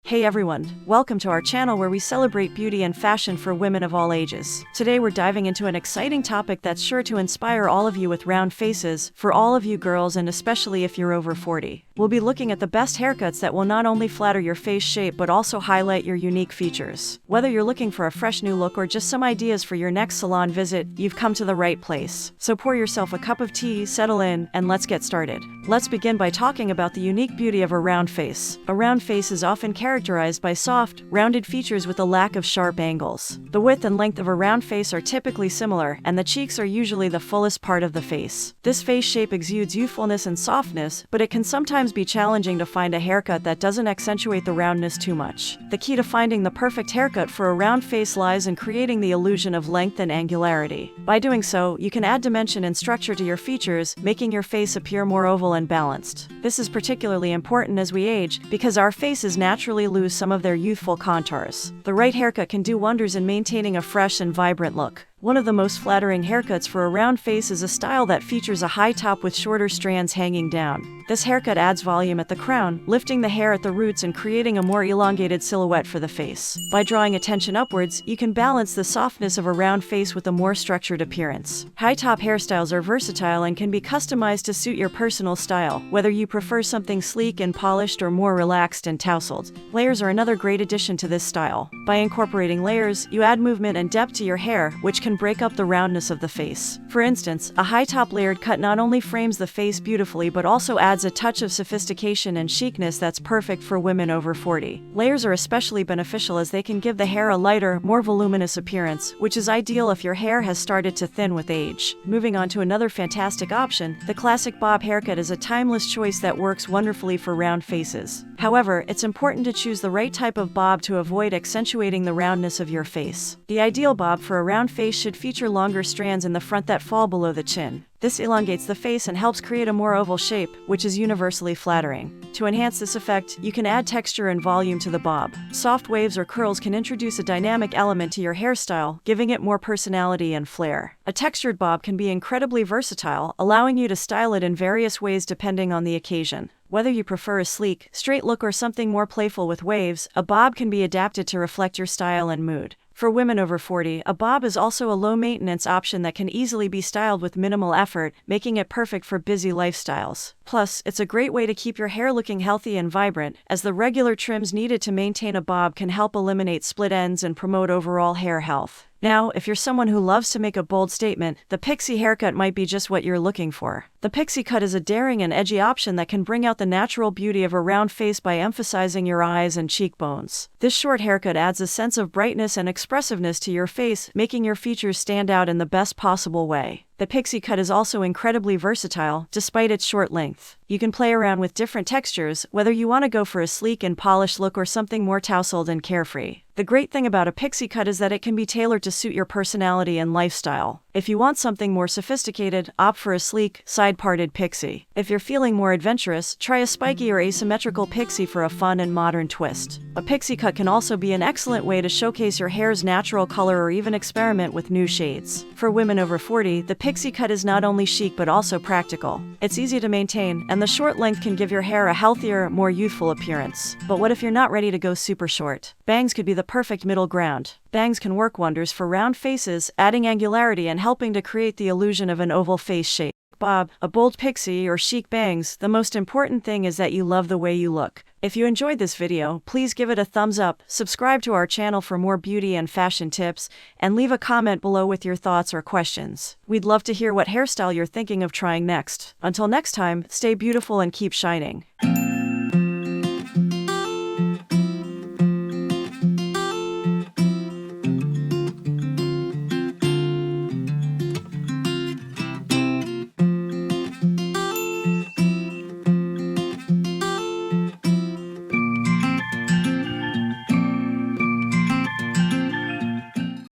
Hey everyone, welcome to our channel where we celebrate beauty and fashion for women of all ages. Today we're diving into an exciting topic that's sure to inspire all of you with round faces, for all of you girls and especially if you're over 40. We'll be looking at the best haircuts that will not only flatter your face shape but also highlight your unique features. Whether you're looking for a fresh new look or just some ideas for your next salon visit, you've come to the right place. So pour yourself a cup of tea, settle in, and let's get started. Let's begin by talking about the unique beauty of a round face. A round face is often characterized by soft, rounded features with a lack of sharp angles. The width and length of a round face are typically similar, and the cheeks are usually the fullest part of the face. This face shape exudes youthfulness and softness, but it can sometimes be challenging to find a haircut that doesn't accentuate the roundness too much. The key to finding the perfect haircut for a round face lies in creating the illusion of length and angularity. By doing so, you can add dimension and structure to your features, making your face appear more oval and balanced. This is particularly important as we age, because our faces naturally lose some of their youthful contours. The right haircut can do wonders in maintaining a fresh and vibrant look. One of the most flattering haircuts for a round face is a style that features a high top with shorter strands hanging down. This haircut adds volume at the crown, lifting the hair at the roots and creating a more elongated silhouette for the face. By drawing attention upwards, you can balance the softness of a round face with a more structured appearance. High top hairstyles are versatile and can be customized to suit your personal style, whether you prefer something sleek and polished or more relaxed and tousled. Layers are another great addition to this style. By incorporating layers, you add movement and depth to your hair, which can break up the roundness of the face. For instance, a high top layered cut not only frames the face beautifully but also adds a touch of sophistication and chicness that's perfect for women over 40. Layers are especially beneficial as they can give the hair a lighter, more voluminous appearance, which is ideal if your hair has started to thin with age. Moving on to another fantastic option, the classic bob haircut is a timeless choice that works wonderfully for round faces. However, it's important to choose the right type of bob to avoid accentuating the roundness of your face. The ideal bob for a round face should feature longer strands in the front that fall below the chin. This elongates the face and helps create a more oval shape, which is universally flattering. To enhance this effect, you can add texture and volume to the bob. Soft waves or curls can introduce a dynamic element to your hairstyle, giving it more personality and flair. A textured bob can be incredibly versatile, allowing you to style it in various ways depending on the occasion. Whether you prefer a sleek, straight look or something more playful with waves, a bob can be adapted to reflect your style and mood. For women over 40, a bob is also a low-maintenance option that can easily be styled with minimal effort, making it perfect for busy lifestyles. Plus, it's a great way to keep your hair looking healthy and vibrant, as the regular trims needed to maintain a bob can help eliminate split ends and promote overall hair health. Now, if you're someone who loves to make a bold statement, the pixie haircut might be just what you're looking for. The pixie cut is a daring and edgy option that can bring out the natural beauty of a round face by emphasizing your eyes and cheekbones. This short haircut adds a sense of brightness and expressiveness to your face, making your features stand out in the best possible way. The pixie cut is also incredibly versatile, despite its short length. You can play around with different textures, whether you want to go for a sleek and polished look or something more tousled and carefree. The great thing about a pixie cut is that it can be tailored to suit your personality and lifestyle. If you want something more sophisticated, opt for a sleek, side-parted pixie. If you're feeling more adventurous, try a spiky or asymmetrical pixie for a fun and modern twist. A pixie cut can also be an excellent way to showcase your hair's natural color or even experiment with new shades. For women over 40, the pixie cut is not only chic but also practical. It's easy to maintain, and the short length can give your hair a healthier, more youthful appearance. But what if you're not ready to go super short? Bangs could be the perfect middle ground. Bangs can work wonders for round faces, adding angularity and helping to create the illusion of an oval face shape. Bob, a bold pixie, or chic bangs, the most important thing is that you love the way you look. If you enjoyed this video, please give it a thumbs up, subscribe to our channel for more beauty and fashion tips, and leave a comment below with your thoughts or questions. We'd love to hear what hairstyle you're thinking of trying next. Until next time, stay beautiful and keep shining.